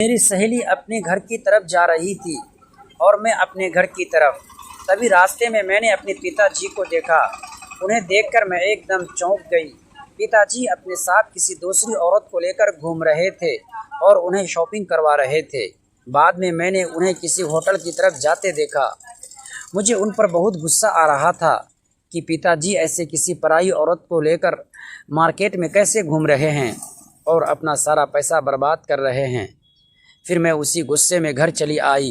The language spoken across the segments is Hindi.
मेरी सहेली अपने घर की तरफ जा रही थी और मैं अपने घर की तरफ। तभी रास्ते में मैंने अपने पिताजी को देखा। उन्हें देखकर मैं एकदम चौंक गई। पिताजी अपने साथ किसी दूसरी औरत को लेकर घूम रहे थे और उन्हें शॉपिंग करवा रहे थे। बाद में मैंने उन्हें किसी होटल की तरफ जाते देखा। मुझे उन पर बहुत गुस्सा आ रहा था कि पिताजी ऐसे किसी पराई औरत को लेकर मार्केट में कैसे घूम रहे हैं और अपना सारा पैसा बर्बाद कर रहे हैं। फिर मैं उसी गुस्से में घर चली आई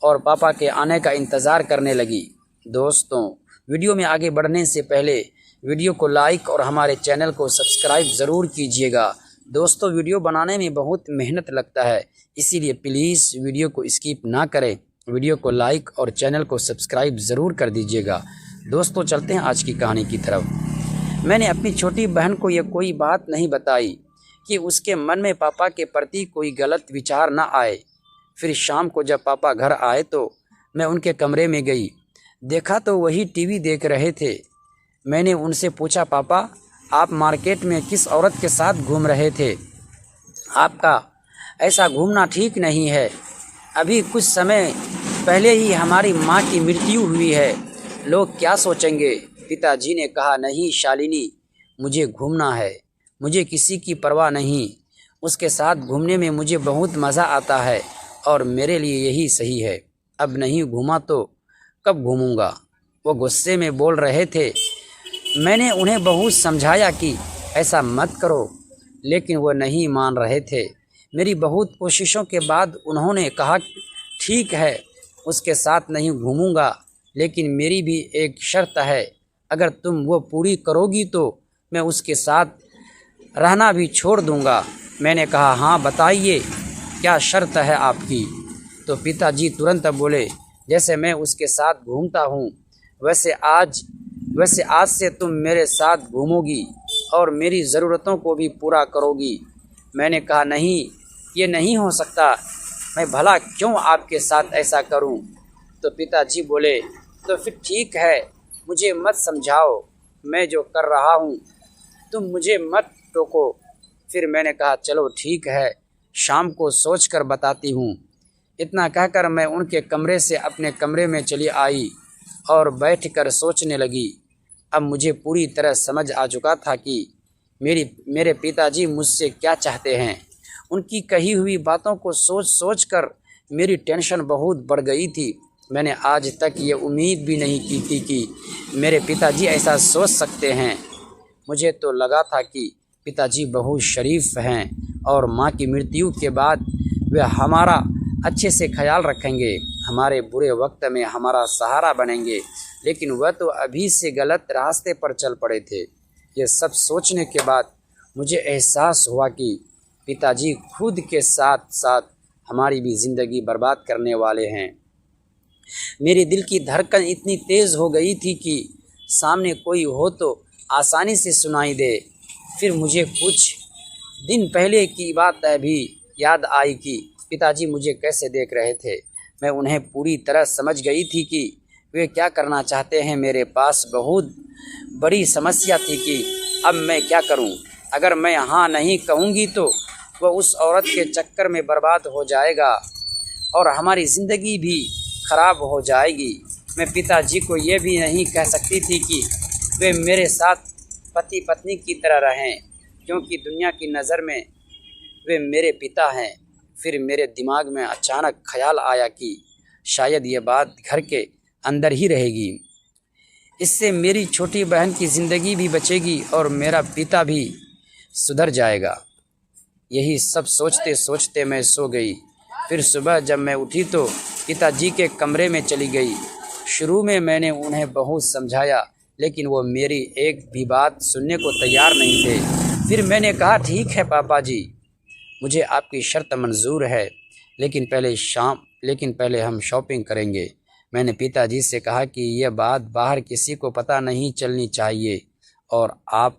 और पापा के आने का इंतज़ार करने लगी। दोस्तों, वीडियो में आगे बढ़ने से पहले वीडियो को लाइक और हमारे चैनल को सब्सक्राइब ज़रूर कीजिएगा। दोस्तों, वीडियो बनाने में बहुत मेहनत लगता है, इसीलिए प्लीज़ वीडियो को स्किप ना करें। वीडियो को लाइक और चैनल को सब्सक्राइब ज़रूर कर दीजिएगा। दोस्तों, चलते हैं आज की कहानी की तरफ। मैंने अपनी छोटी बहन को यह कोई बात नहीं बताई कि उसके मन में पापा के प्रति कोई गलत विचार ना आए। फिर शाम को जब पापा घर आए तो मैं उनके कमरे में गई। देखा तो वही टीवी देख रहे थे। मैंने उनसे पूछा, पापा, आप मार्केट में किस औरत के साथ घूम रहे थे? आपका ऐसा घूमना ठीक नहीं है। अभी कुछ समय पहले ही हमारी माँ की मृत्यु हुई है, लोग क्या सोचेंगे? पिताजी ने कहा, नहीं शालिनी, मुझे घूमना है, मुझे किसी की परवाह नहीं। उसके साथ घूमने में मुझे बहुत मज़ा आता है और मेरे लिए यही सही है। अब नहीं घूमा तो कब घूमूंगा? वो गुस्से में बोल रहे थे। मैंने उन्हें बहुत समझाया कि ऐसा मत करो, लेकिन वो नहीं मान रहे थे। मेरी बहुत कोशिशों के बाद उन्होंने कहा, ठीक है, उसके साथ नहीं घूमूंगा, लेकिन मेरी भी एक शर्त है। अगर तुम वो पूरी करोगी तो मैं उसके साथ रहना भी छोड़ दूंगा। मैंने कहा, हाँ बताइए, क्या शर्त है आपकी? तो पिताजी तुरंत बोले, जैसे मैं उसके साथ घूमता हूँ वैसे आज से तुम मेरे साथ घूमोगी और मेरी ज़रूरतों को भी पूरा करोगी। मैंने कहा, नहीं, ये नहीं हो सकता, मैं भला क्यों आपके साथ ऐसा करूं? तो पिताजी बोले, तो फिर ठीक है, मुझे मत समझाओ, मैं जो कर रहा हूं तुम मुझे मत टोको। फिर मैंने कहा, चलो ठीक है, शाम को सोच कर बताती हूँ। इतना कहकर मैं उनके कमरे से अपने कमरे में चली आई और बैठकर सोचने लगी। अब मुझे पूरी तरह समझ आ चुका था कि मेरे पिताजी मुझसे क्या चाहते हैं। उनकी कही हुई बातों को सोच कर मेरी टेंशन बहुत बढ़ गई थी। मैंने आज तक ये उम्मीद भी नहीं की थी कि मेरे पिताजी ऐसा सोच सकते हैं। मुझे तो लगा था कि पिताजी बहुत शरीफ हैं और माँ की मृत्यु के बाद वे हमारा अच्छे से ख्याल रखेंगे, हमारे बुरे वक्त में हमारा सहारा बनेंगे, लेकिन वह तो अभी से गलत रास्ते पर चल पड़े थे। ये सब सोचने के बाद मुझे एहसास हुआ कि पिताजी खुद के साथ साथ हमारी भी ज़िंदगी बर्बाद करने वाले हैं। मेरे दिल की धड़कन इतनी तेज़ हो गई थी कि सामने कोई हो तो आसानी से सुनाई दे। फिर मुझे कुछ दिन पहले की बात भी याद आई कि पिताजी मुझे कैसे देख रहे थे। मैं उन्हें पूरी तरह समझ गई थी कि वे क्या करना चाहते हैं। मेरे पास बहुत बड़ी समस्या थी कि अब मैं क्या करूं। अगर मैं हाँ नहीं कहूँगी तो वह उस औरत के चक्कर में बर्बाद हो जाएगा और हमारी ज़िंदगी भी ख़राब हो जाएगी। मैं पिताजी को ये भी नहीं कह सकती थी कि वे मेरे साथ पति पत्नी की तरह रहें, क्योंकि दुनिया की नज़र में वे मेरे पिता हैं। फिर मेरे दिमाग में अचानक ख्याल आया कि शायद ये बात घर के अंदर ही रहेगी। इससे मेरी छोटी बहन की ज़िंदगी भी बचेगी और मेरा पिता भी सुधर जाएगा। यही सब सोचते सोचते मैं सो गई। फिर सुबह जब मैं उठी तो पिताजी के कमरे में चली गई। शुरू में मैंने उन्हें बहुत समझाया, लेकिन वो मेरी एक भी बात सुनने को तैयार नहीं थे। फिर मैंने कहा, ठीक है पापा जी, मुझे आपकी शर्त मंजूर है, लेकिन पहले हम शॉपिंग करेंगे। मैंने पिताजी से कहा कि यह बात बाहर किसी को पता नहीं चलनी चाहिए और आप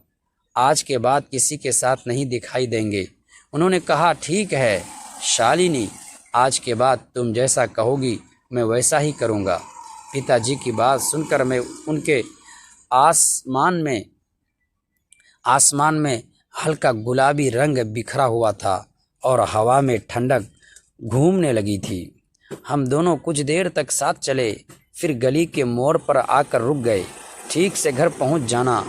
आज के बाद किसी के साथ नहीं दिखाई देंगे। उन्होंने कहा, ठीक है शालिनी, आज के बाद तुम जैसा कहोगी मैं वैसा ही करूँगा। पिताजी की बात सुनकर मैं उनके आसमान में हल्का गुलाबी रंग बिखरा हुआ था और हवा में ठंडक घूमने लगी थी। हम दोनों कुछ देर तक साथ चले, फिर गली के मोड़ पर आकर रुक गए। ठीक से घर पहुंच जाना,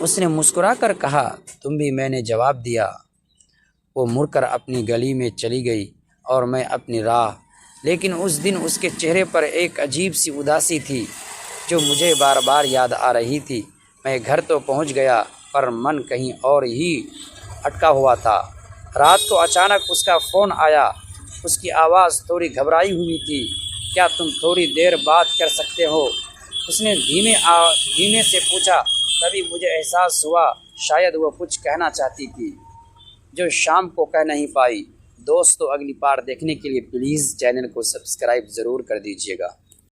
उसने मुस्कुराकर कहा। तुम भी, मैंने जवाब दिया। वो मुड़कर अपनी गली में चली गई और मैं अपनी राह। लेकिन उस दिन उसके चेहरे पर एक अजीब सी उदासी थी जो मुझे बार बार याद आ रही थी। मैं घर तो पहुंच गया पर मन कहीं और ही अटका हुआ था। रात को अचानक उसका फ़ोन आया। उसकी आवाज़ थोड़ी घबराई हुई थी। क्या तुम थोड़ी देर बात कर सकते हो? उसने धीमे से पूछा। तभी मुझे एहसास हुआ शायद वो कुछ कहना चाहती थी जो शाम को कह नहीं पाई। दोस्तों, अगली बार देखने के लिए प्लीज़ चैनल को सब्सक्राइब ज़रूर कर दीजिएगा।